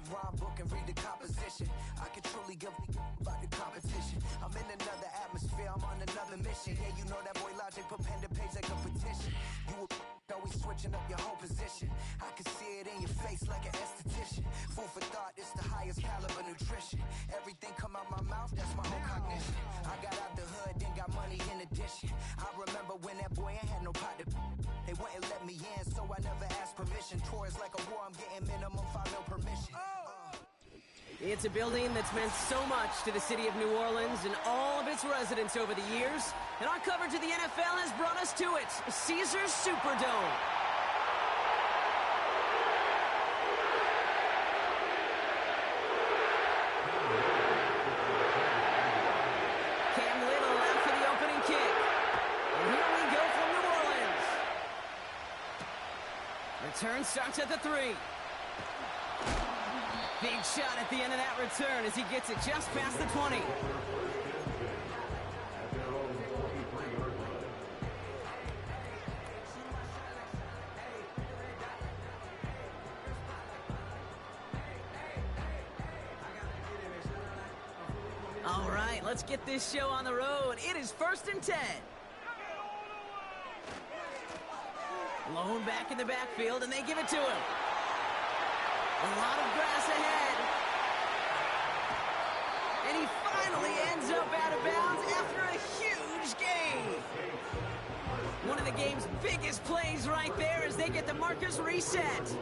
rhyme book and read the composition. I can truly give about the competition. I'm in another atmosphere, I'm on another mission. Yeah, you know that boy Logic put pen to page like a petition. You always switching up your whole position. I can see it in your face like an esthetician. Food for thought, it's the highest caliber nutrition. Everything come out my mouth, that's my own cognition. I got out the hood, then got money in addition. I remember when that boy ain't had no pot to. They wouldn't let me in, so I never asked permission. Tours like a war, I'm getting minimum 5 no permission. It's a building that's meant so much to the city of New Orleans and all of its residents over the years. And our coverage of the NFL has brought us to it, Caesars Superdome. Cam Little out for the opening kick. And here we go from New Orleans. Return starts at the 3. Big shot at the end of that return as he gets it just past the 20. All right, let's get this show on the road. It is 1st and 10. Lone back in the backfield, and they give it to him. A lot of grass ahead. And he finally ends up out of bounds after a huge gain. One of the game's biggest plays right there as they get the markers reset.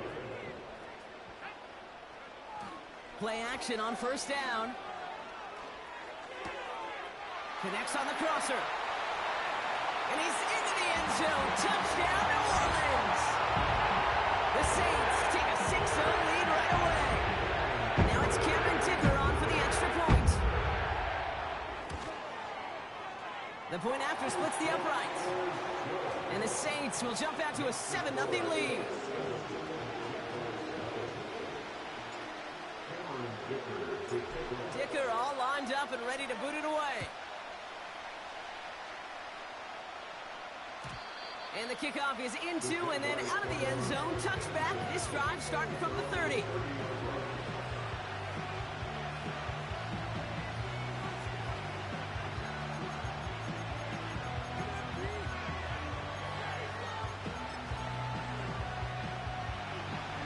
Play action on 1st down. Connects on the crosser. And he's into the end zone. Touchdown, New Orleans. The Saints take a 6-0 lead right away. Now it's Cameron Dicker on for the extra point. The point after splits the uprights. And the Saints will jump out to a 7-0 lead. Dicker all lined up and ready to boot it away. And the kickoff is into and then out of the end zone. Touchback. This drive starting from the 30.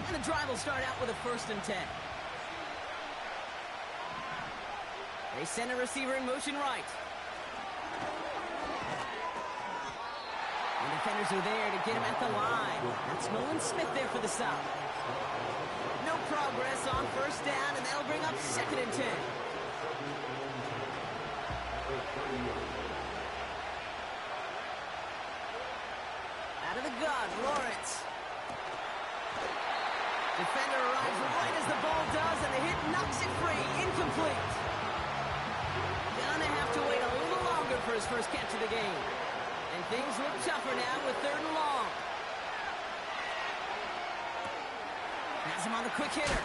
And the drive will start out with a 1st and 10. They send a receiver in motion right. And defenders are there to get him at the line. That's Nolan Smith there for the stop. No progress on 1st down, and that'll bring up 2nd and 10. Out of the gun, Lawrence. Defender arrives right as the ball does, and the hit knocks it free. Incomplete. Gonna have to wait a little longer for his first catch of the game. And things look tougher now with 3rd and long. Has him on the quick hitter.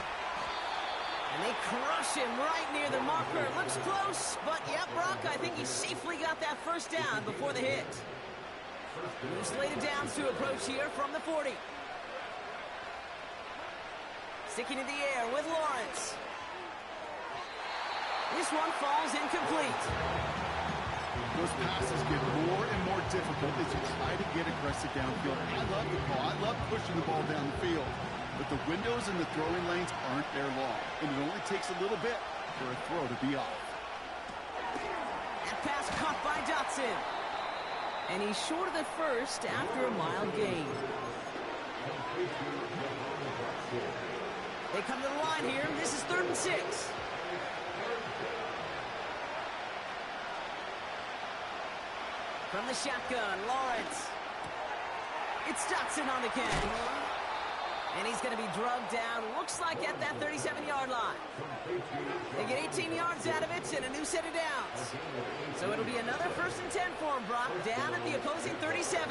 And they crush him right near the marker. Looks close, but yeah, Brock, I think he safely got that 1st down before the hit. New slated downs to approach here from the 40. Sticking in the air with Lawrence. This one falls incomplete. Those passes get more and more difficult as you try to get aggressive downfield. I love the call. I love pushing the ball down the field. But the windows in the throwing lanes aren't there long. And it only takes a little bit for a throw to be off. That pass caught by Dotson. And he's short of the 1st after a mild gain. They come to the line here. This is 3rd and 6. From the shotgun, Lawrence. It's Dotson on the catch. And he's going to be drugged down, looks like at that 37-yard line. They get 18 yards out of it and a new set of downs. So it'll be another 1st and 10 for him, Brock, down at the opposing 37.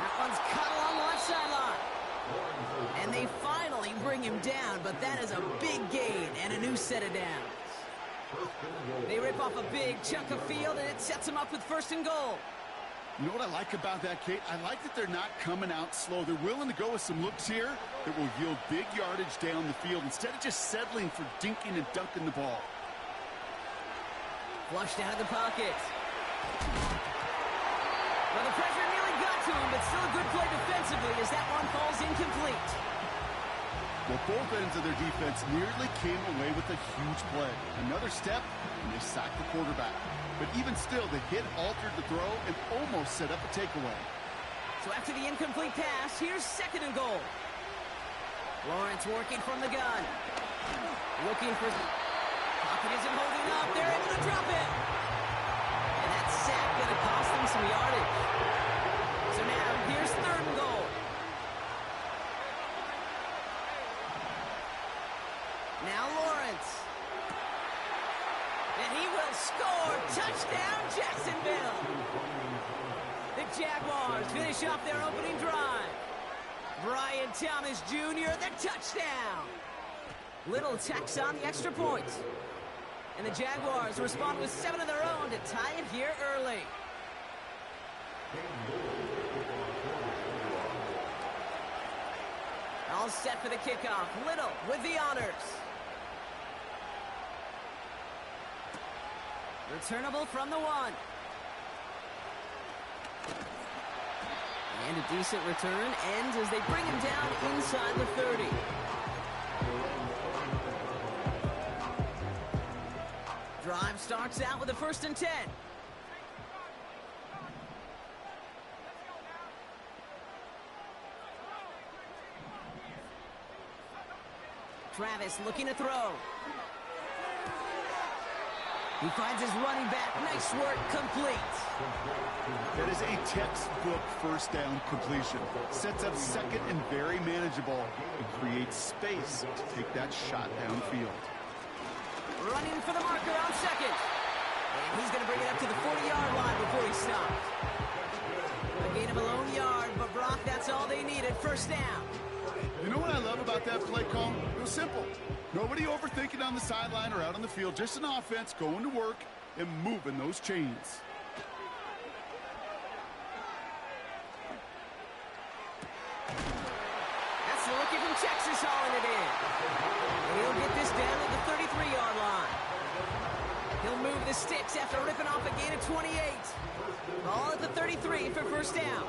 That one's cut along the left sideline. And they finally bring him down, but that is a big gain and a new set of downs. They rip off a big chunk of field, and it sets them up with 1st and goal. You know what I like about that, Kate? I like that they're not coming out slow. They're willing to go with some looks here that will yield big yardage down the field instead of just settling for dinking and dunking the ball. Flushed out of the pocket. Well, the pressure nearly got to him, but still a good play defensively as that one falls incomplete. Well, both ends of their defense nearly came away with a huge play. Another step, and they sacked the quarterback. But even still, the hit altered the throw and almost set up a takeaway. So after the incomplete pass, here's 2nd and goal. Lawrence working from the gun. Looking for... Pocket isn't holding up. They're able to drop it. And that sack going to cost them some yardage. So now, here's 3rd and goal. Now Lawrence. And he will score. Touchdown, Jacksonville. The Jaguars finish off their opening drive. Brian Thomas Jr., the touchdown. Little tacks on the extra point. And the Jaguars respond with 7 of their own to tie it here early. All set for the kickoff. Little with the honors. Returnable from the 1. And a decent return ends as they bring him down inside the 30. Drive starts out with a 1st and 10. Travis looking to throw. He finds his running back. Nice work, complete. That is a textbook 1st down completion. Sets up 2nd and very manageable and creates space to take that shot downfield. Running for the marker on 2nd. And he's going to bring it up to the 40-yard line before he stops. A gain of a lone yard, but Brock, that's all they needed. 1st down. You know what I love about that play call? It was simple. Nobody overthinking on the sideline or out on the field. Just an offense going to work and moving those chains. That's the rookie from Texas hauling it in. And he'll get this down to the 33-yard line. He'll move the sticks after ripping off a gain of 28. Ball at the 33 for 1st down.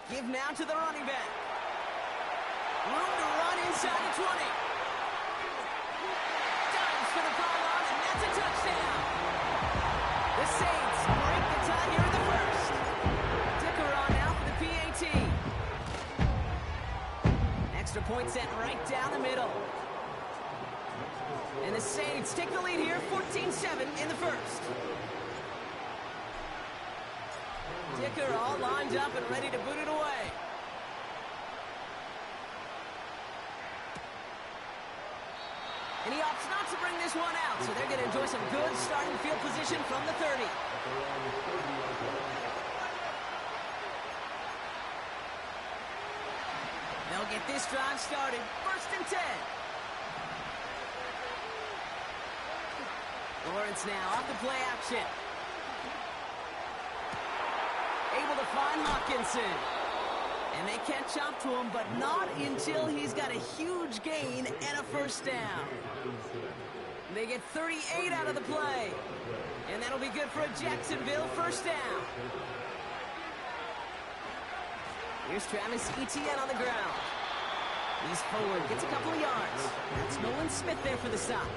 Give now to the running back. Room to run inside the 20. Dives for the pylon, and that's a touchdown. The Saints break the tie here in the 1st. Dicker on now for the PAT. Extra point set right down the middle. And the Saints take the lead here, 14-7 in the 1st. Dicker all lined up and ready to boot it away. And he opts not to bring this one out, so they're going to enjoy some good starting field position from the 30. They'll get this drive started. 1st and 10. Lawrence now off the play action. Able to find Hawkinson. And they catch up to him, but not until he's got a huge gain and a 1st down. They get 38 out of the play. And that'll be good for a Jacksonville 1st down. Here's Travis Etienne on the ground. He's forward, gets a couple of yards. That's Nolan Smith there for the stop.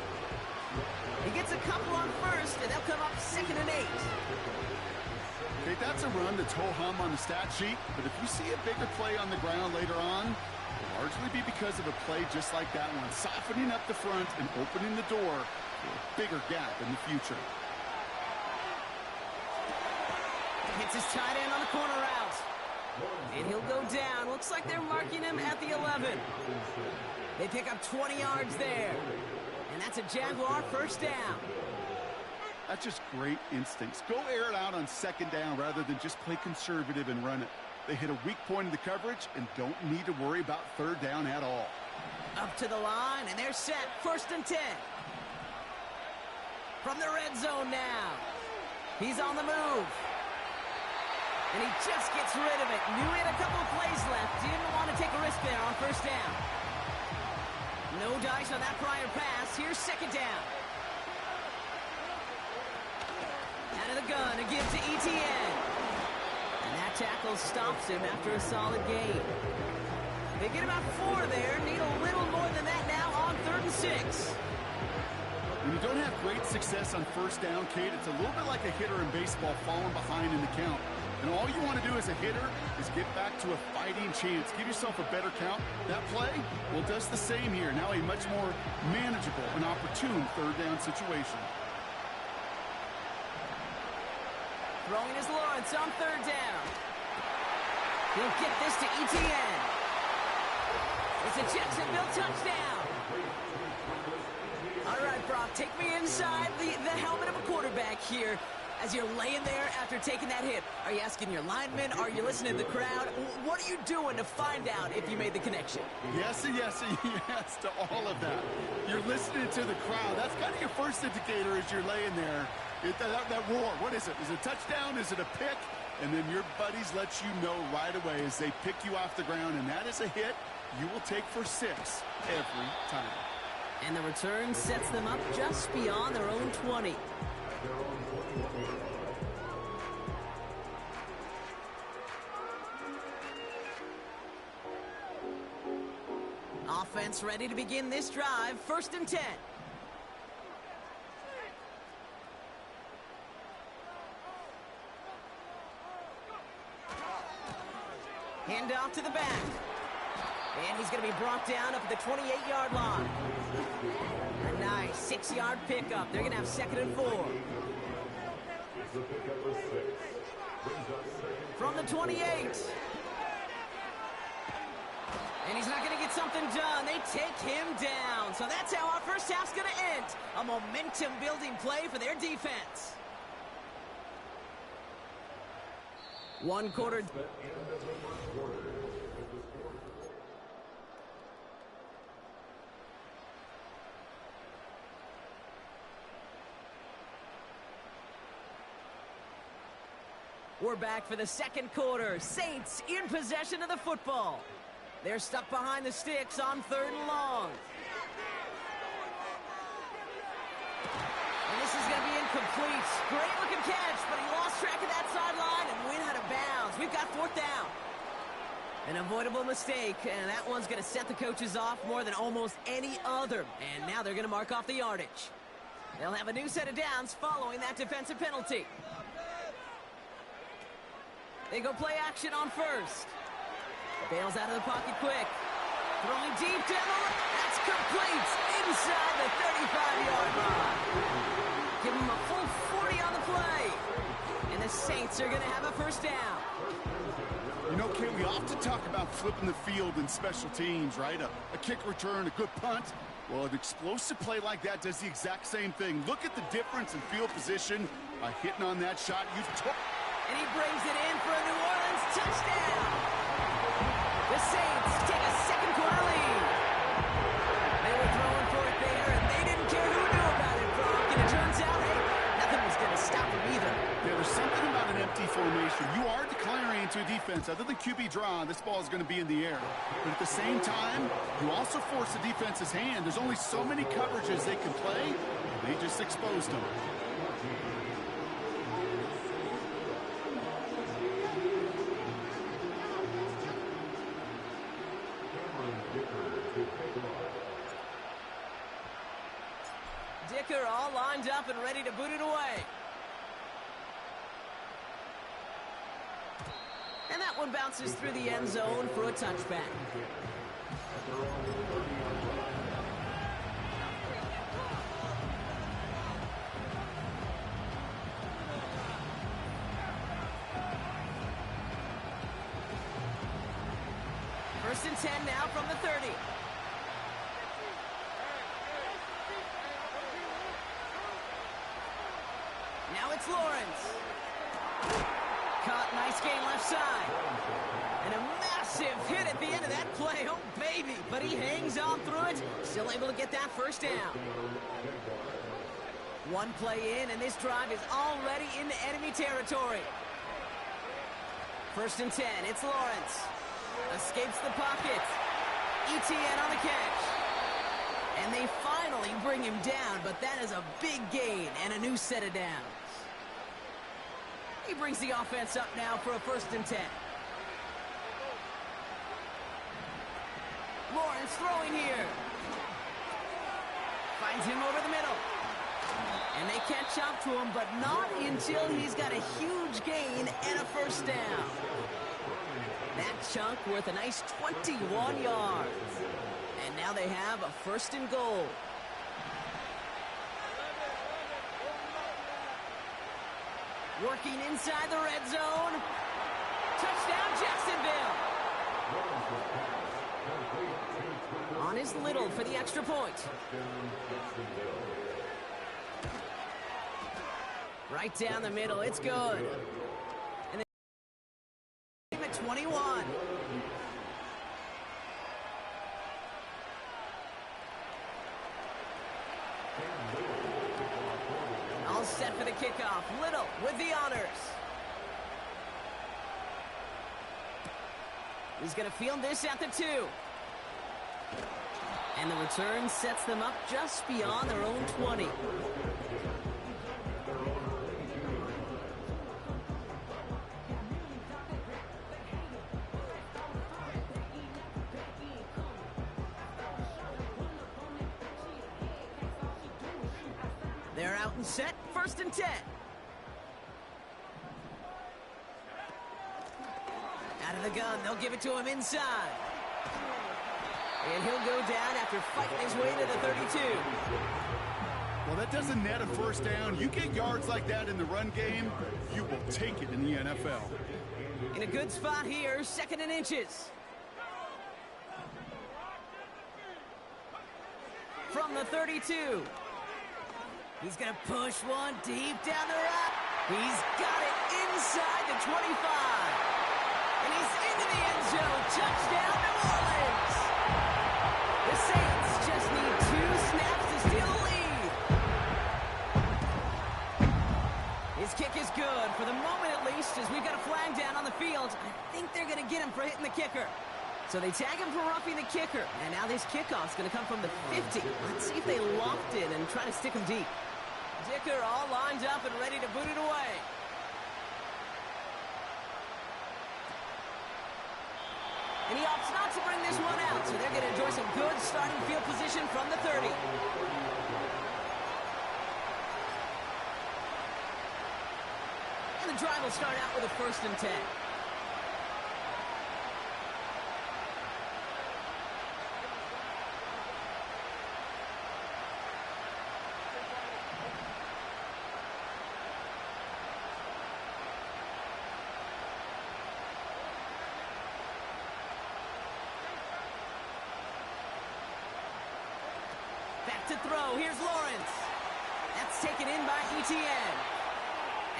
He gets a couple on 1st, and they'll come up 2nd and 8. Okay, that's a run that's ho-hum on the stat sheet, but if you see a bigger play on the ground later on, it'll largely be because of a play just like that one, softening up the front and opening the door for a bigger gap in the future. Hits his tight end on the corner route. And he'll go down. Looks like they're marking him at the 11. They pick up 20 yards there. And that's a Jaguar 1st down. That's just great instincts. Go air it out on 2nd down rather than just play conservative and run it. They hit a weak point in the coverage and don't need to worry about 3rd down at all. Up to the line, and they're set. 1st and 10. From the red zone now. He's on the move. And he just gets rid of it. Knew he had a couple of plays left. Didn't want to take a risk there on first down. No dice on that prior pass. Here's second down. Out of the gun, a give to Etienne. And that tackle stops him after a solid gain. They get about 4 there. Need a little more than that now on 3rd and 6. When you don't have great success on first down, Kate, it's a little bit like a hitter in baseball falling behind in the count. And all you want to do as a hitter is get back to a fighting chance. Give yourself a better count. That play, well, does the same here. Now a much more manageable and opportune 3rd down situation. Throwing is Lawrence on 3rd down. He'll get this to Etienne. It's a Jacksonville touchdown. All right, Brock, take me inside the helmet of a quarterback here. As you're laying there after taking that hit, are you asking your linemen? Are you listening to the crowd? What are you doing to find out if you made the connection? Yes, and yes, and yes to all of that. You're listening to the crowd. That's kind of your first indicator as you're laying there. That roar, what is it? Is it a touchdown? Is it a pick? And then your buddies let you know right away as they pick you off the ground, and that is a hit you will take for 6 every time. And the return sets them up just beyond their own 20. Offense ready to begin this drive. 1st and 10. Hand off to the back. And he's going to be brought down up at the 28-yard line. A nice 6-yard pickup. They're going to have 2nd and 4. From the 28. And he's not going to get something done. They take him down. So that's how our first half's going to end. A momentum-building play for their defense. 1 quarter. We're back for the 2nd quarter. Saints in possession of the football. They're stuck behind the sticks on 3rd and long. And this is going to be incomplete. Great looking catch, but he lost track of that sideline and went out of bounds. We've got 4th down. An avoidable mistake, and that one's going to set the coaches off more than almost any other. And now they're going to mark off the yardage. They'll have a new set of downs following that defensive penalty. They go play action on 1st. Bails out of the pocket quick. Throwing deep down the lane. That's complete inside the 35-yard line. Give him a full 40 on the play. And the Saints are going to have a 1st down. You know, Kate, we often talk about flipping the field in special teams, right? A kick return, a good punt. Well, an explosive play like that does the exact same thing. Look at the difference in field position by hitting on that shot. And he brings it in for a New Orleans touchdown. The Saints take a 2nd quarter lead. They were throwing for it there, and they didn't care who knew about it, Brock. And it turns out, hey, nothing was going to stop them either. Yeah, there's something about an empty formation. You are declaring into a defense. Other than QB draw, this ball is going to be in the air. But at the same time, you also force the defense's hand. There's only so many coverages they can play. They just exposed them. Dicker all lined up and ready to boot it away. And that one bounces through the end zone for a touchback. First and 10 now from the 30. Now it's Lawrence. Caught, nice gain left side. And a massive hit at the end of that play. Oh, baby. But he hangs on through it. Still able to get that 1st down. One play in, and this drive is already into enemy territory. 1st and 10, it's Lawrence. Escapes the pocket. ETN on the catch. And they finally bring him down, but that is a big gain and a new set of downs. He brings the offense up now for a 1st and 10. Lawrence throwing here. Finds him over the middle. And they catch up to him, but not until he's got a huge gain and a 1st down. That chunk worth a nice 21 yards. And now they have a 1st and goal. Working inside the red zone. Touchdown, Jacksonville. On is Little for the extra point. Right down the middle, it's good. And they at 21. All set for the kickoff. Little with the honors. He's going to field this at the 2. And the return sets them up just beyond their own 20. They're out and set. 1st and 10. Out of the gun. They'll give it to him inside. And he'll go down after fighting his way to the 32. Well, that doesn't net a 1st down. You get yards like that in the run game, you will take it in the NFL. In a good spot here, 2nd and inches. From the 32. He's going to push one deep down the route. He's got it inside the 25. And he's into the end zone. Touchdown, New Orleans. The Saints just need 2 snaps to steal the lead. His kick is good, for the moment at least, as we've got a flag down on the field. I think they're going to get him for hitting the kicker. So they tag him for roughing the kicker. And now this kickoff's going to come from the 50. Let's see if they locked it and try to stick him deep. Dicker all lined up and ready to boot it away. And he opts not to bring this one out, so they're going to enjoy some good starting field position from the 30. And the drive will start out with a 1st and 10. Back to throw. Here's Lawrence. That's taken in by ETN.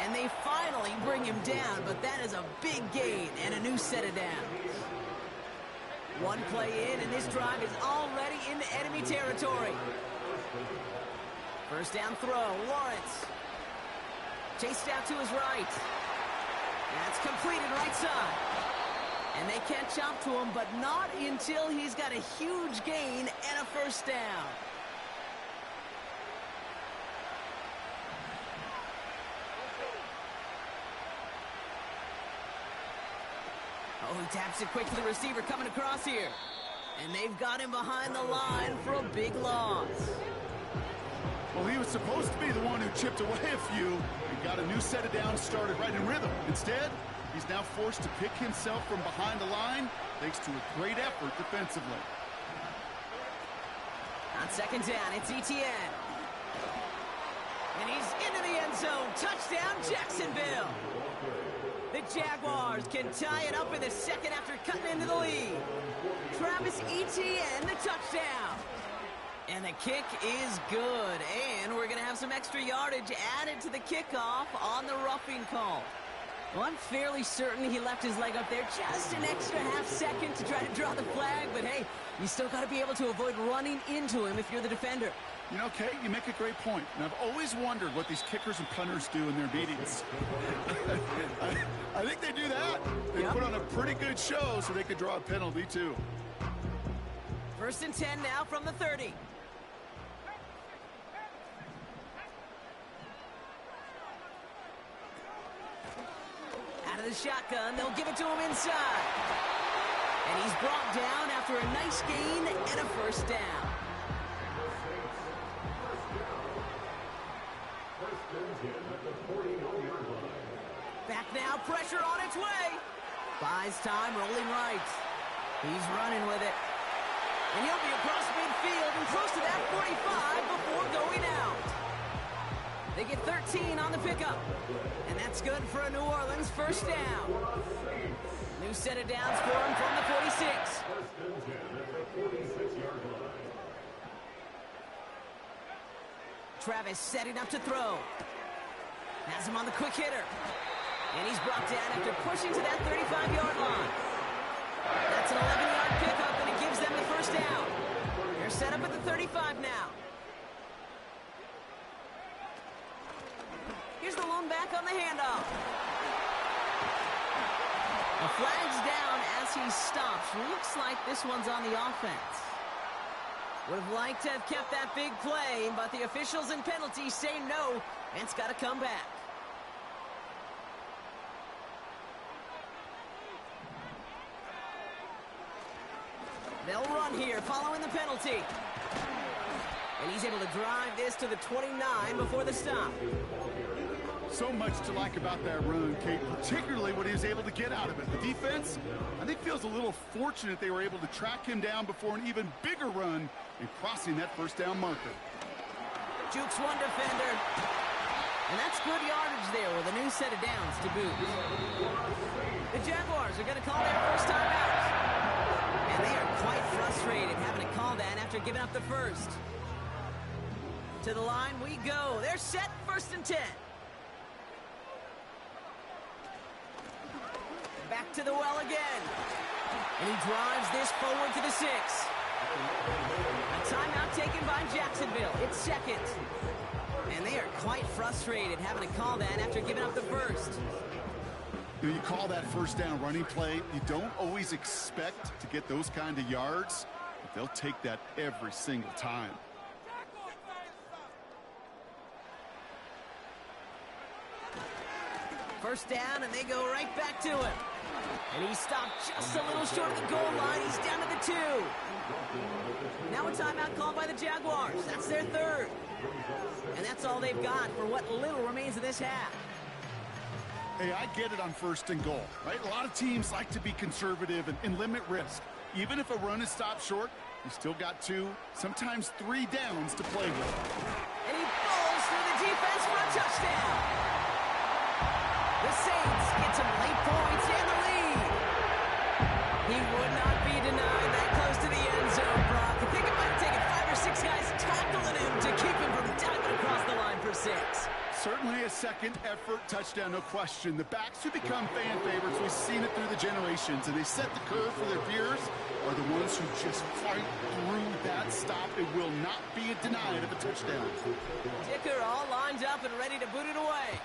And they finally bring him down, but that is a big gain and a new set of downs. One play in, and this drive is already into enemy territory. 1st down throw. Lawrence. Chased out to his right. That's completed right side. And they catch up to him, but not until he's got a huge gain and a 1st down. Oh, he taps it quick to the receiver coming across here. And they've got him behind the line for a big loss. Well, he was supposed to be the one who chipped away a few and got a new set of downs started right in rhythm. Instead, he's now forced to pick himself from behind the line thanks to a great effort defensively. On 2nd down, it's ETN. And he's into the end zone. Touchdown, Jacksonville. The Jaguars can tie it up in the 2nd after cutting into the lead. Travis Etienne, the touchdown. And the kick is good. And we're going to have some extra yardage added to the kickoff on the roughing call. Well, I'm fairly certain he left his leg up there just an extra half second to try to draw the flag. But, hey, you still got to be able to avoid running into him if you're the defender. You know, Kate, you make a great point. And I've always wondered what these kickers and punters do in their meetings. I think they do that. They put on a pretty good show so they could draw a penalty, too. 1st and 10 now from the 30. Out of the shotgun, they'll give it to him inside. And he's brought down after a nice gain and a 1st down. Back now, pressure on its way. Buys time, rolling right. He's running with it. And he'll be across midfield and close to that 45 before going out. They get 13 on the pickup. And that's good for a New Orleans 1st down. New set of downs for him from the 46. Travis setting up to throw. Has him on the quick hitter. And he's brought down after pushing to that 35-yard line. That's an 11-yard pickup, and it gives them the 1st down. They're set up at the 35 now. Here's the lone back on the handoff. The flag's down as he stops. Looks like this one's on the offense. Would have liked to have kept that big play, but the officials and penalties say no, and it's got to come back. They'll run here following the penalty. And he's able to drive this to the 29 before the stop. So much to like about that run, Kate, particularly what he was able to get out of it. The defense, I think, feels a little fortunate they were able to track him down before an even bigger run and crossing that 1st down marker. Jukes one defender. And that's good yardage there with a new set of downs to boot. The Jaguars are going to call their 1st time out. And they are quite frustrated having to call that after giving up the 1st. To the line we go. They're set 1st and 10. Back to the well again. And he drives this forward to the 6. A timeout taken by Jacksonville. It's 2nd. And they are quite frustrated having to call that after giving up the 1st. You call that 1st down running play. You don't always expect to get those kind of yards, but they'll take that every single time. First down, and they go right back to him. And he stopped just a little short of the goal line. He's down to the 2. Now a timeout called by the Jaguars. That's their 3rd. And that's all they've got for what little remains of this half. Hey, I get it on 1st and goal, right? A lot of teams like to be conservative and limit risk. Even if a run is stopped short, you still got 2, sometimes 3 downs to play with. And he falls through the defense for a touchdown. The Saints get some late points and the lead. He would not be denied that close to the end zone, Brock. I think it might have taken 5 or 6 guys tackling him to keep him from diving across the line for 6. Certainly a second effort touchdown, no question. The backs who become fan favorites, we've seen it through the generations, and they set the curve for their peers, are the ones who just fight through that stop. It will not be denied of a touchdown. Dicker all lined up and ready to boot it away.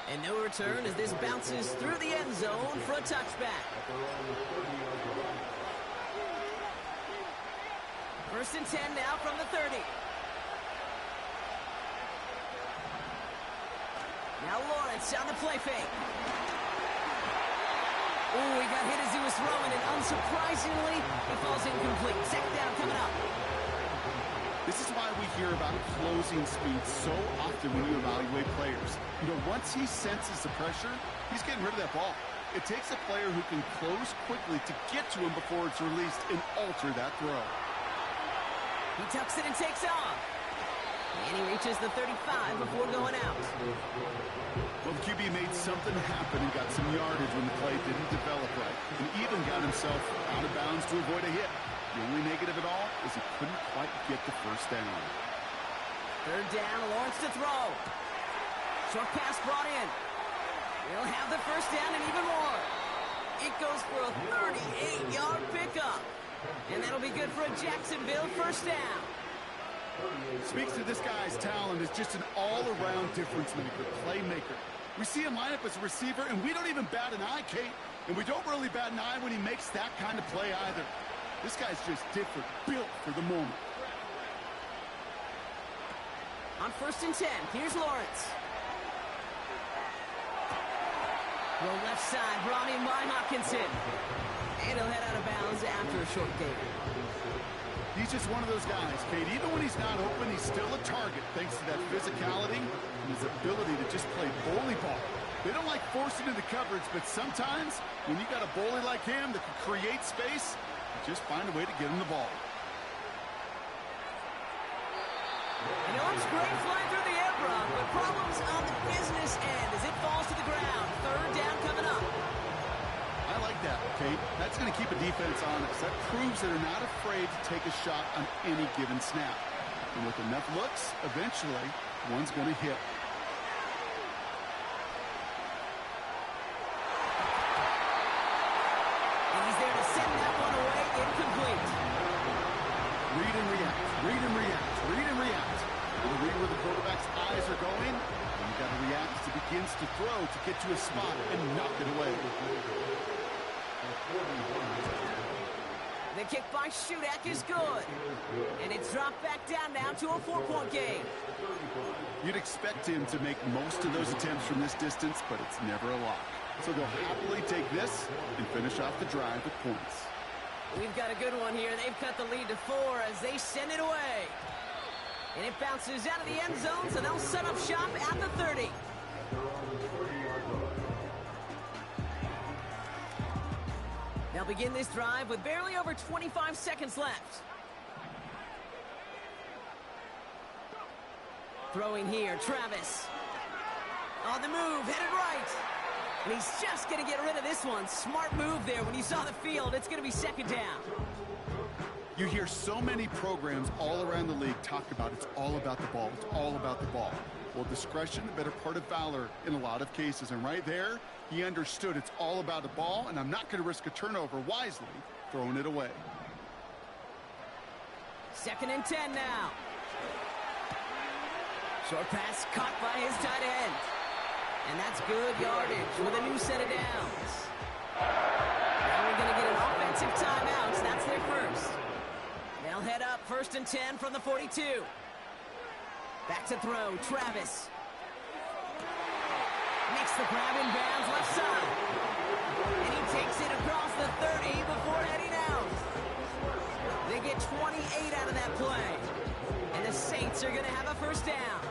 And no return as this bounces through the end zone for a touchback. 1st and 10 now from the 30. Now Lawrence on the play fake. Ooh, he got hit as he was throwing, and unsurprisingly, he falls incomplete. 2nd down coming up. This is why we hear about closing speed so often when you evaluate players. You know, once he senses the pressure, he's getting rid of that ball. It takes a player who can close quickly to get to him before it's released and alter that throw. He tucks it and takes off. And he reaches the 35 before going out. Well, the QB made something happen and got some yardage when the play didn't develop right. And even got himself out of bounds to avoid a hit. The only negative at all is he couldn't quite get the 1st down. 3rd down, Lawrence to throw. Short pass brought in. He'll have the 1st down and even more. It goes for a 38-yard pickup. And that'll be good for a Jacksonville first down. Speaks to this guy's talent as just an all-around difference maker, playmaker. We see him line up as a receiver, and we don't even bat an eye, Kate. And we don't really bat an eye when he makes that kind of play either. This guy's just different, built for the moment. On 1st and 10, here's Lawrence. Well, left side, brought in by Hawkinson. And he'll head out of bounds after a short gain. He's just one of those guys, Kate. Even when he's not open, he's still a target thanks to that physicality and his ability to just play bully ball. They don't like forcing into coverage, but sometimes when you got a bully like him that can create space, you just find a way to get him the ball. And it looks great flying through the air, Brock, but problems on the business end as it falls to the ground. 3rd down coming up. I like that, Kate. That's going to keep a defense honest. That proves that they're not afraid to take a shot on any given snap. And with enough looks, eventually, one's going to hit. And he's there to send that one away, incomplete. Read and react, read and react, read and react. You read where the quarterback's eyes are going, and you got to react as he begins to throw to get to a spot and knock it away. The kick by Shudak is good. And it's dropped back down now to a 4-point game. You'd expect him to make most of those attempts from this distance, but it's never a lock. So they'll happily take this and finish off the drive with points. We've got a good one here. They've cut the lead to 4 as they send it away. And it bounces out of the end zone, so they'll set up shop at the 30. They'll begin this drive with barely over 25 seconds left. Throwing here, Travis. On the move, headed right. And he's just going to get rid of this one. Smart move there. When you saw the field, it's going to be 2nd down. You hear so many programs all around the league talk about it's all about the ball. It's all about the ball. Well, discretion, the better part of valor in a lot of cases. And right there, he understood it's all about the ball, and I'm not going to risk a turnover wisely, throwing it away. 2nd and 10 now. Short pass caught by his tight end. And that's good yardage with a new set of downs. Now we're going to get an offensive timeout. That's their first. They'll head up 1st and 10 from the 42. Back to throw, Travis. Makes the grab in bounds left side. And he takes it across the 30 before heading out. They get 28 out of that play. And the Saints are going to have a first down.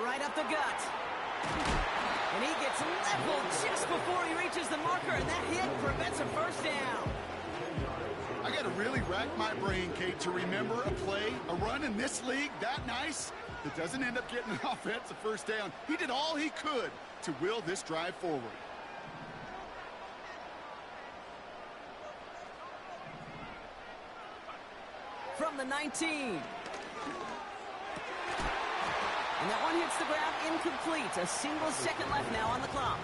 Right up the gut. And he gets leveled just before he reaches the marker, and that hit prevents a first down. I got to really rack my brain, Kate, to remember a play, a run in this league that nice that doesn't end up getting an offensive first down. He did all he could to will this drive forward. From the 19. And that one hits the ground incomplete. A single second left now on the clock.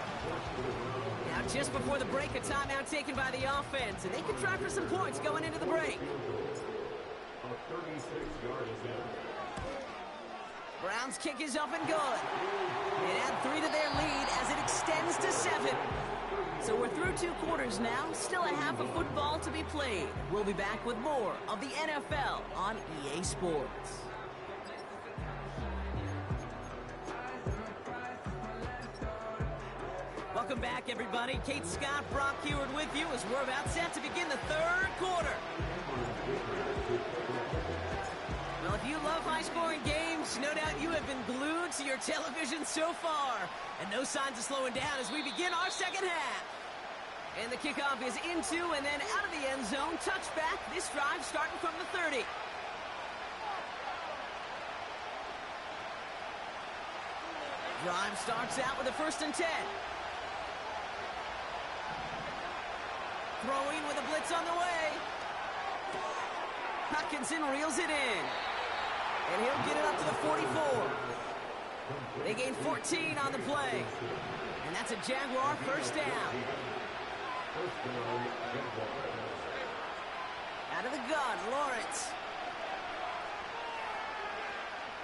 Now just before the break, a timeout taken by the offense. And they can try for some points going into the break. Browns kick is up and good. They add 3 to their lead as it extends to 7. So we're through 2 quarters now. Still a half of football to be played. We'll be back with more of the NFL on EA Sports. Welcome back, everybody. Kate Scott, Brock Heward with you as we're about set to begin the 3rd quarter. Well, if you love high-scoring games, no doubt you have been glued to your television so far. And no signs of slowing down as we begin our 2nd half. And the kickoff is into and then out of the end zone. Touchback. This drive starting from the 30. Drive starts out with a 1st and 10. Throwing with a blitz on the way. Hutchinson reels it in. And he'll get it up to the 44. They gain 14 on the play. And that's a Jaguar first down. Out of the gun, Lawrence.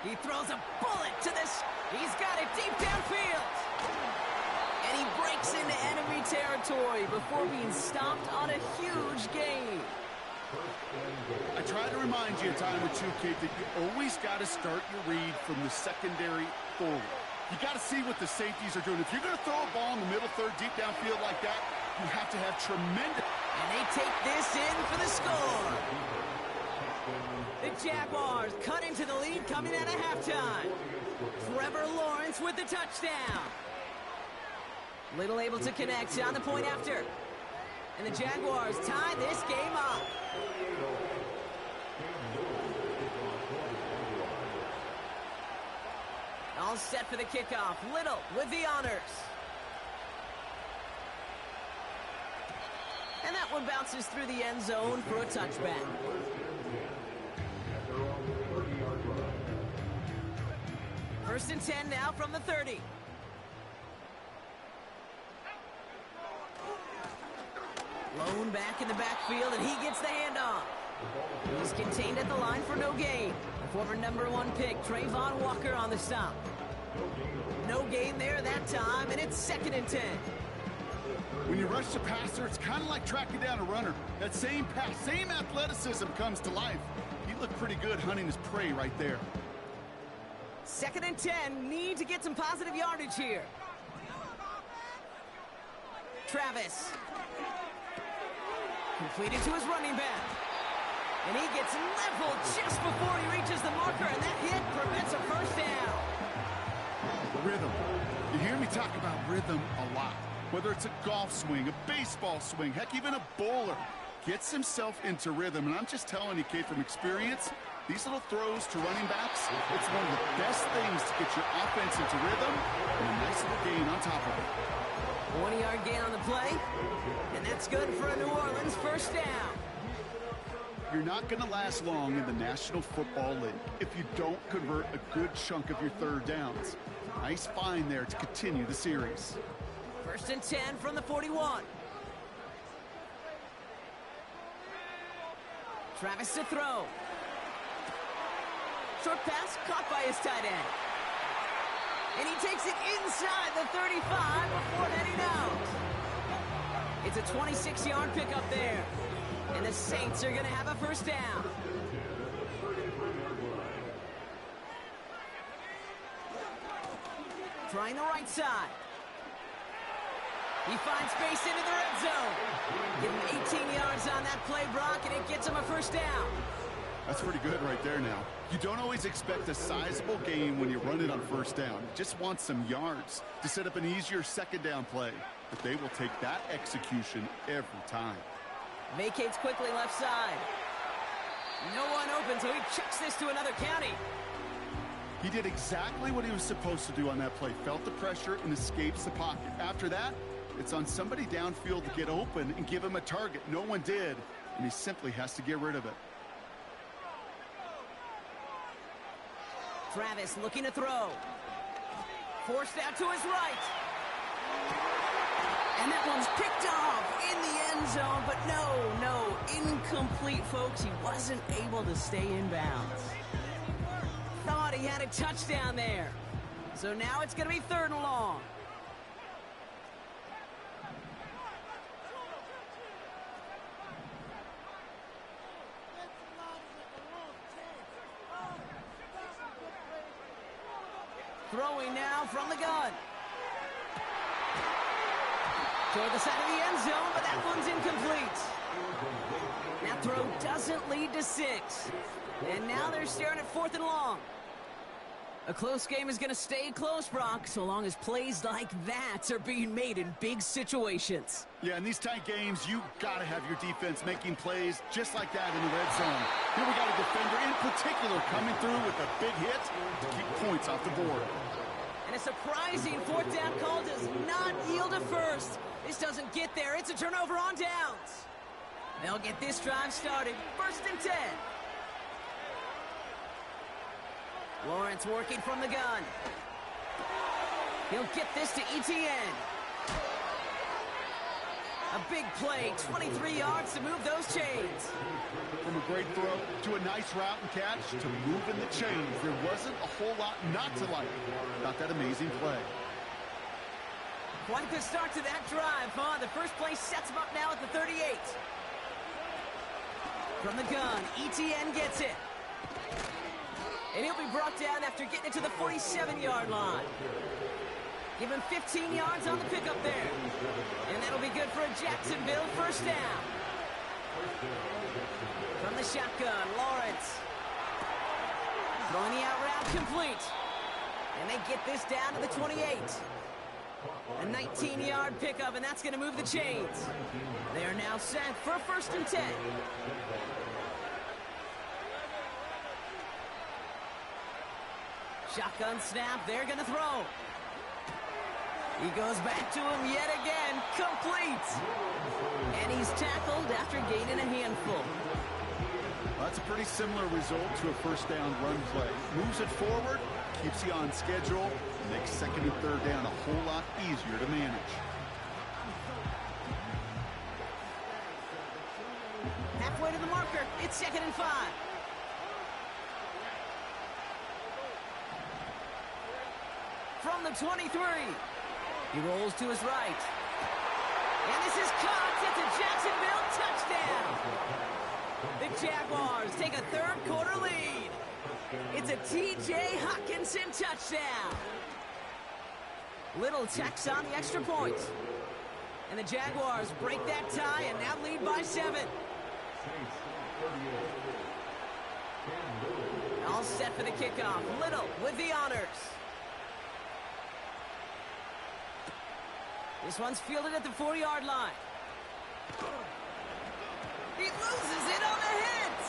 He throws a bullet to this. He's got it deep downfield. And he breaks into enemy territory before being stopped on a huge gain. I try to remind you a time or two, kid, that you always got to start your read from the secondary forward. You got to see what the safeties are doing. If you're going to throw a ball in the middle third deep downfield like that, you have to have tremendous... And they take this in for the score. The Jaguars cut into the lead coming out of halftime. Trevor Lawrence with the touchdown. Little able to connect on the point after. And the Jaguars tie this game up. All set for the kickoff. Little with the honors. And that one bounces through the end zone for a touchback. First and 10 now from the 30. Lone back in the backfield, and he gets the handoff. He's contained at the line for no gain. The former #1 pick, Trayvon Walker, on the stop. No gain there that time, and it's 2nd and 10. When you rush the passer, it's kind of like tracking down a runner. That same pass, same athleticism comes to life. He looked pretty good hunting his prey right there. 2nd and 10, need to get some positive yardage here. Travis. Completed to his running back. And he gets leveled just before he reaches the marker, and that hit prevents a first down. Rhythm. You hear me talk about rhythm a lot. Whether it's a golf swing, a baseball swing, heck, even a bowler gets himself into rhythm. And I'm just telling you, kid, from experience, these little throws to running backs, it's one of the best things to get your offense into rhythm and a nice little gain on top of it. 20-yard gain on the play, and that's good for a New Orleans first down. You're not going to last long in the National Football League if you don't convert a good chunk of your third downs. Nice find there to continue the series. First and 10 from the 41. Travis to throw. Short pass caught by his tight end. And he takes it inside the 35 before heading out. It's a 26-yard pickup there. And the Saints are going to have a first down. Trying the right side. He finds space into the red zone. Give him 18 yards on that play, Brock, and it gets him a first down. That's pretty good right there now. You don't always expect a sizable gain when you run it on first down. You just want some yards to set up an easier second down play. But they will take that execution every time. Vacates quickly left side. No one open, so he checks this to another county. He did exactly what he was supposed to do on that play. Felt the pressure and escapes the pocket. After that, it's on somebody downfield to get open and give him a target. No one did, and he simply has to get rid of it. Travis looking to throw. Forced out to his right. And that one's picked off in the end zone, but no, incomplete, folks. He wasn't able to stay in bounds. Thought he had a touchdown there. So now it's going to be 3rd and long. Throwing now from the gun. Toward the side of the end zone, but that one's incomplete. That throw doesn't lead to 6. And now they're staring at 4th and long. A close game is going to stay close, Brock, so long as plays like that are being made in big situations. Yeah, in these tight games, you got to have your defense making plays just like that in the red zone. Here we got a defender in particular coming through with a big hit to keep points off the board. And a surprising 4th down call does not yield a first. This doesn't get there. It's a turnover on downs. They'll get this drive started. 1st and 10. Lawrence working from the gun. He'll get this to ETN. A big play, 23 yards to move those chains. From a great throw to a nice route and catch to moving the chains, there wasn't a whole lot not to like about that amazing play. Quite the start to that drive, huh? The first play sets him up now at the 38. From the gun, ETN gets it. And he'll be brought down after getting it to the 47-yard line. Give him 15 yards on the pickup there. And that'll be good for a Jacksonville first down. From the shotgun, Lawrence. Throwing the out route complete. And they get this down to the 28. A 19-yard pickup, and that's going to move the chains. They are now set for a 1st and 10. Shotgun snap, they're going to throw. He goes back to him yet again, complete. And he's tackled after gaining a handful. That's a pretty similar result to a first down run play. Moves it forward, keeps you on schedule, makes 2nd and 3rd down a whole lot easier to manage. Halfway to the marker, it's 2nd and 5. From the 23. He rolls to his right. And this is caught. It's a Jacksonville touchdown. The Jaguars take a 3rd quarter lead. It's a T.J. Hockenson touchdown. Little tacks on the extra point. And the Jaguars break that tie and now lead by 7. All set for the kickoff. Little with the honors. This one's fielded at the 4-yard line. He loses it on the hit.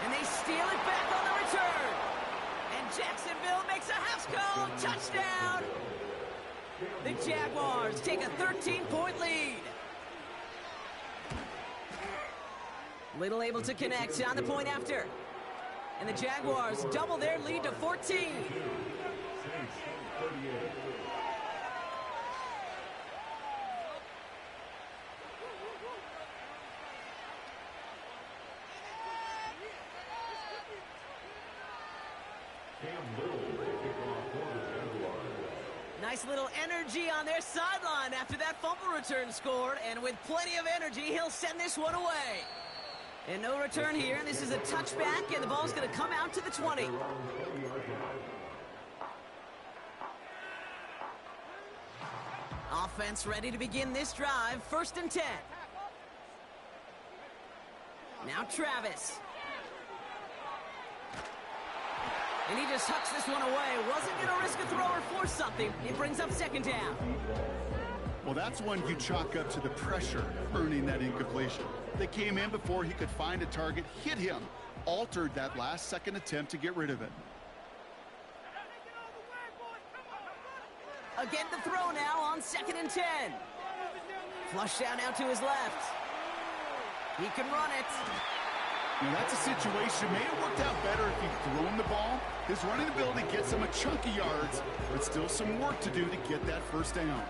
And they steal it back on the return. And Jacksonville makes a Haskell touchdown. The Jaguars take a 13-point lead. Little able to connect on the point after. And the Jaguars double their lead to 14. Nice little energy on their sideline after that fumble return scored, and with plenty of energy, he'll send this one away. And no return here. This is a touchback, and the ball's going to come out to the 20. Offense ready to begin this drive. 1st and 10. Now Travis. And he just hucks this one away. Wasn't going to risk a throw or force something. It brings up 2nd down. Well, that's one you chalk up to the pressure earning that incompletion. They came in before he could find a target, hit him, altered that last 2nd attempt to get rid of it. Again the throw now on 2nd and 10. Flush down now to his left. He can run it. Now that's a situation, may have worked out better if he'd thrown the ball. His running ability gets him a chunk of yards, but still some work to do to get that 1st down.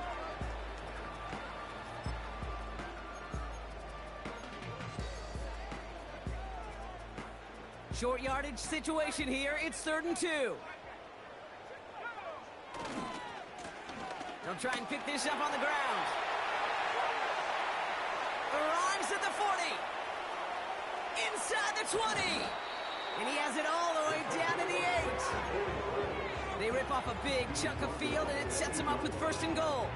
Short yardage situation here. It's 3rd and 2. They'll try and pick this up on the ground. Arrives at the 40. Inside the 20. And he has it all the way down to the 8. They rip off a big chunk of field, and it sets him up with 1st and goal.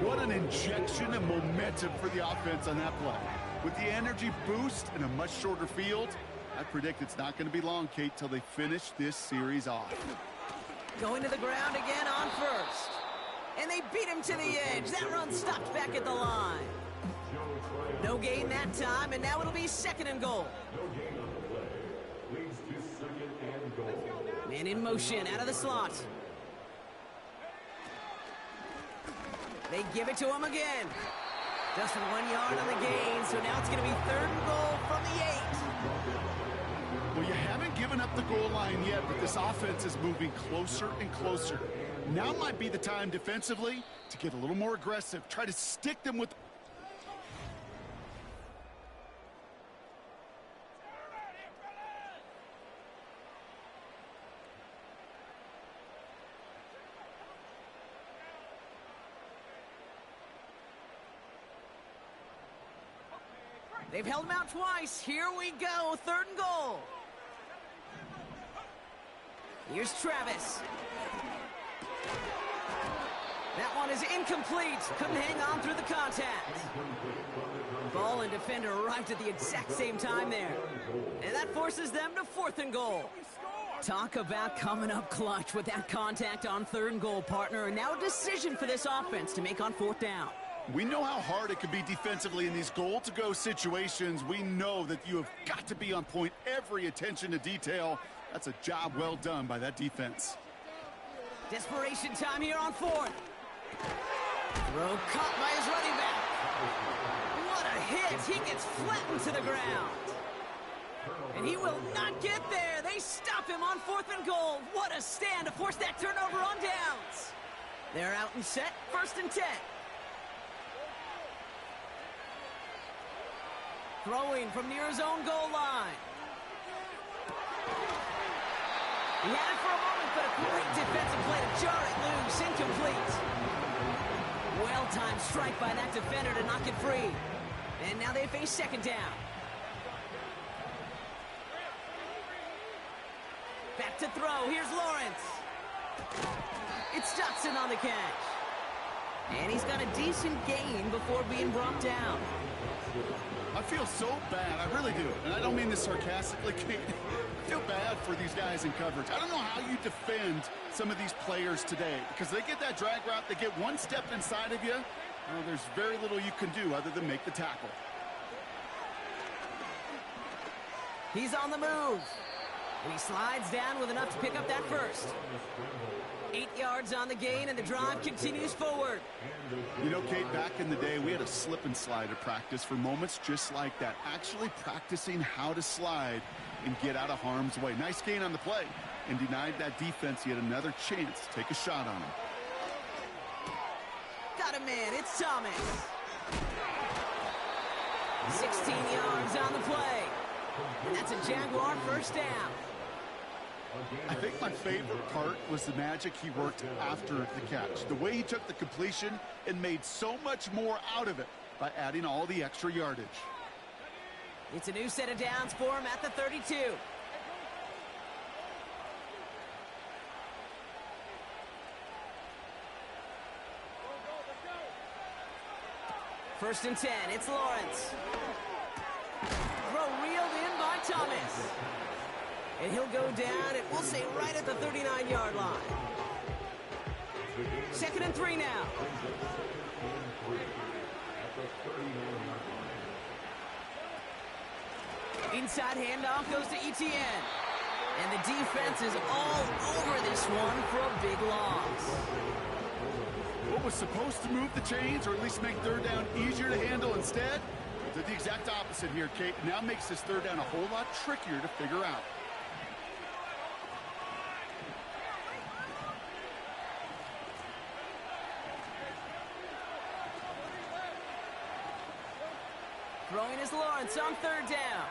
What an injection of momentum for the offense on that play. With the energy boost and a much shorter field, I predict it's not going to be long, Kate, till they finish this series off. Going to the ground again on 1st. And they beat him to the edge. That run stopped back at the line. No gain that time, and now it'll be 2nd and goal. Man in motion out of the slot. They give it to him again. Just 1 yard on the gain, so now it's going to be 3rd and goal from the 8. Well, you haven't given up the goal line yet, but this offense is moving closer and closer. Now might be the time defensively to get a little more aggressive. Try to stick them with... They've held him out twice. Here we go. 3rd and goal. Here's Travis. That one is incomplete. Couldn't hang on through the contact. Ball and defender arrived at the exact same time there. And that forces them to 4th and goal. Talk about coming up clutch with that contact on 3rd and goal, partner. And now a decision for this offense to make on 4th down. We know how hard it can be defensively in these goal-to-go situations. We know that you have got to be on point, every attention to detail. That's a job well done by that defense. Desperation time here on 4th. Throw caught by his running back. What a hit. He gets flattened to the ground. And he will not get there. They stop him on 4th and goal. What a stand to force that turnover on downs. They're out and set. 1st and 10. Throwing from near his own goal line. He had it for a moment, but a great defensive play to jar it loose. Incomplete. Well-timed strike by that defender to knock it free. And now they face 2nd down. Back to throw. Here's Lawrence. It's Dotson on the catch. And he's got a decent gain before being brought down. I feel so bad, I really do. And I don't mean this sarcastically, Kate. I feel bad for these guys in coverage. I don't know how you defend some of these players today, because they get that drag route, they get one step inside of you. Well, there's very little you can do other than make the tackle. He's on the move. And he slides down with enough to pick up that first. 8 yards on the gain, and the drive continues forward. You know, Kate, back in the day, we had a slip and slide at practice for moments just like that. Actually practicing how to slide and get out of harm's way. Nice gain on the play, and denied that defense yet another chance to take a shot on him. Got a man. It's Thomas. 16 yards on the play. And that's a Jaguar 1st down. I think my favorite part was the magic he worked after the catch. The way he took the completion and made so much more out of it by adding all the extra yardage. It's a new set of downs for him at the 32. First and 10. It's Lawrence. Throw reeled in by Thomas. And he'll go down, and we'll say right at the 39-yard line. 2nd and 3 now. Inside handoff goes to Etienne. And the defense is all over this one for a big loss. What was supposed to move the chains, or at least make 3rd down easier to handle instead, did the exact opposite here, Kate. Now makes this 3rd down a whole lot trickier to figure out. Throwing is Lawrence on 3rd down.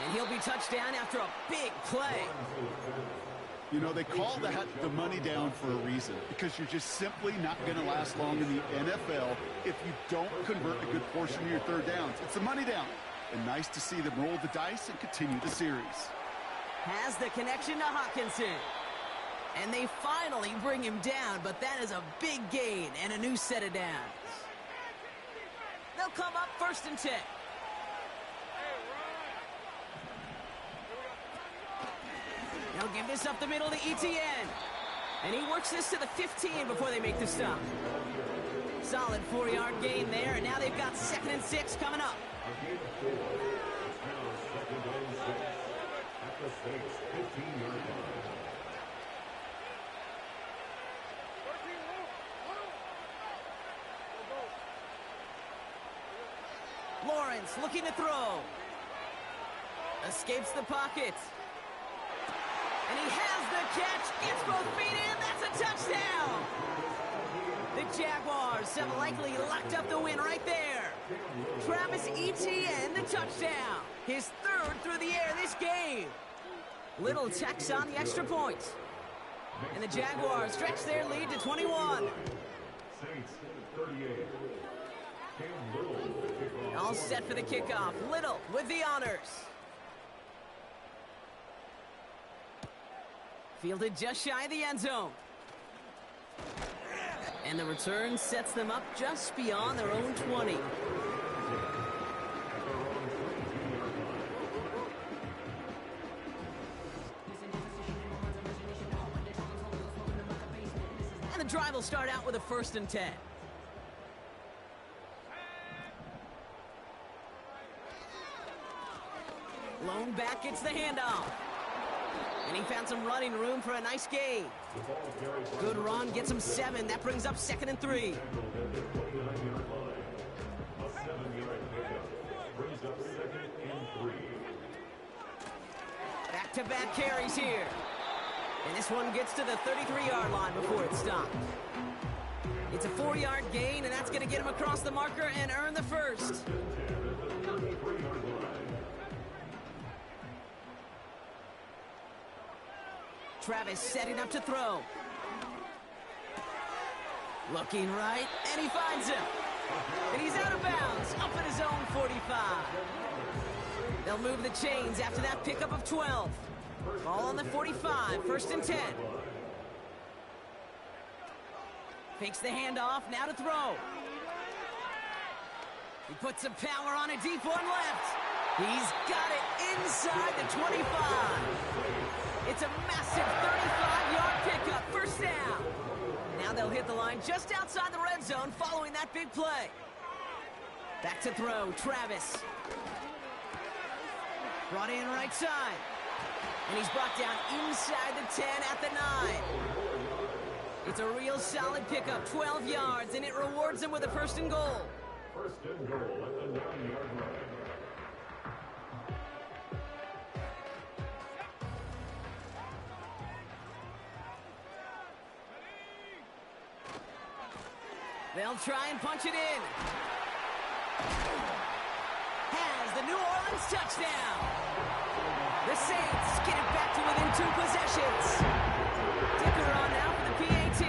And he'll be touched down after a big play. You know, they call that the money down for a reason, because you're just simply not going to last long in the NFL if you don't convert a good portion of your 3rd downs. It's the money down. And nice to see them roll the dice and continue the series. Has the connection to Hawkinson. And they finally bring him down, but that is a big gain and a new set of downs. They'll come up 1st and 10. They'll give this up the middle to Etienne. And he works this to the 15 before they make the stop. Solid 4-yard gain there, and now they've got 2nd and 6 coming up. Lawrence looking to throw. Escapes the pocket. And he has the catch, gets both feet in, that's a touchdown! The Jaguars have likely locked up the win right there. Travis Etienne, the touchdown. His third through the air this game. Little tacks on the extra point. And the Jaguars stretch their lead to 21. All set for the kickoff. Little with the honors. Fielded just shy of the end zone. And the return sets them up just beyond their own 20. And the drive will start out with a 1st and 10. Lone back gets the handoff. And he found some running room for a nice gain. Good run, gets him 7. That brings up 2nd and 3. Back-to-back carries here. And this one gets to the 33-yard line before it's stopped. It's a 4-yard gain, and that's going to get him across the marker and earn the 1st. Travis setting up to throw. Looking right, and he finds him. And he's out of bounds, up at his own 45. They'll move the chains after that pickup of 12. Ball on the 45, 1st and 10. Fakes the handoff, now to throw. He puts some power on a deep one left. He's got it inside the 25. It's a massive 35-yard pickup, 1st down. Now they'll hit the line just outside the red zone following that big play. Back to throw, Travis. Brought in right side. And he's brought down inside the 10 at the 9. It's a real solid pickup, 12 yards, and it rewards him with a 1st and goal. 1st and goal at the 9-yard line. They'll try and punch it in. Has the New Orleans touchdown. The Saints get it back to within 2 possessions. Dicker on now for the PAT.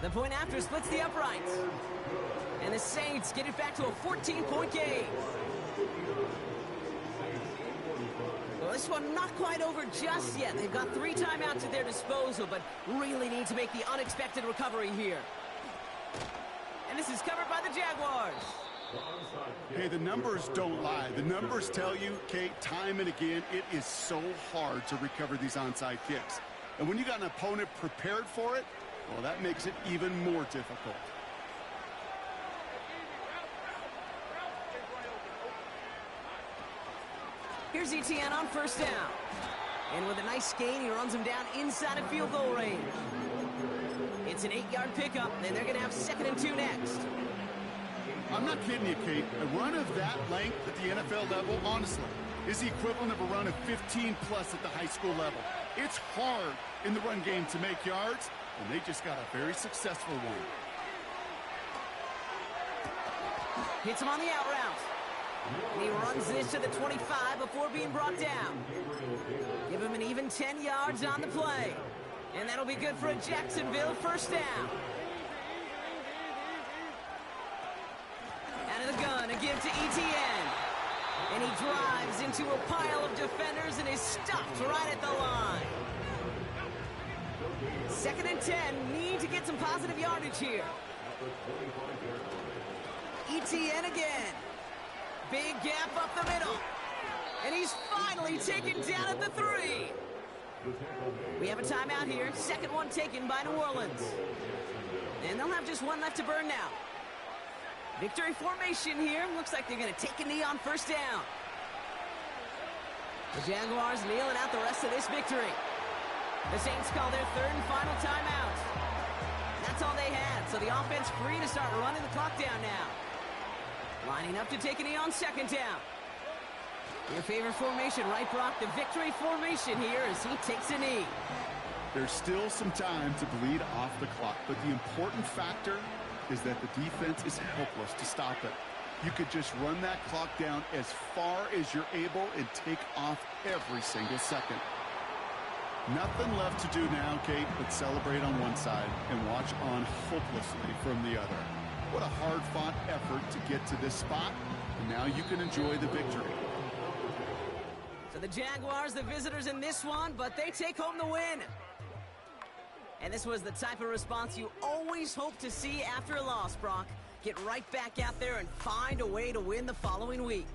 The point after splits the uprights. And the Saints get it back to a 14-point game. Well, this one not quite over just yet. They've got 3 timeouts at their disposal, but really need to make the unexpected recovery here. And this is covered by the Jaguars. Hey, the numbers don't lie. The numbers tell you, Kate, time and again, it is so hard to recover these onside kicks. And when you got an opponent prepared for it, well, that makes it even more difficult. Here's Etienne on 1st down. And with a nice gain, he runs him down inside of field goal range. It's an 8-yard pickup, and they're going to have 2nd and 2 next. I'm not kidding you, Kate. A run of that length at the NFL level, honestly, is the equivalent of a run of 15-plus at the high school level. It's hard in the run game to make yards, and they just got a very successful one. Hits him on the out route. And he runs this to the 25 before being brought down. Give him an even 10 yards on the play. And that'll be good for a Jacksonville 1st down. Out of the gun, a give to Etienne. And he drives into a pile of defenders and is stopped right at the line. 2nd and 10, need to get some positive yardage here. Etienne again. Big gap up the middle. And he's finally taken down at the 3. We have a timeout here. 2nd one taken by New Orleans. And they'll have just 1 left to burn now. Victory formation here. Looks like they're going to take a knee on 1st down. The Jaguars kneeling out the rest of this victory. The Saints call their 3rd and final timeout. That's all they had, so the offense free to start running the clock down now. Lining up to take a knee on 2nd down. Your favorite formation, right, Brock? The victory formation here as he takes a knee. There's still some time to bleed off the clock, but the important factor is that the defense is helpless to stop it. You could just run that clock down as far as you're able and take off every single second. Nothing left to do now, Kate, but celebrate on one side and watch on hopelessly from the other. What a hard-fought effort to get to this spot, and now you can enjoy the victory. So the Jaguars, the visitors in this one, but they take home the win. And this was the type of response you always hope to see after a loss, Brock. Get right back out there and find a way to win the following week.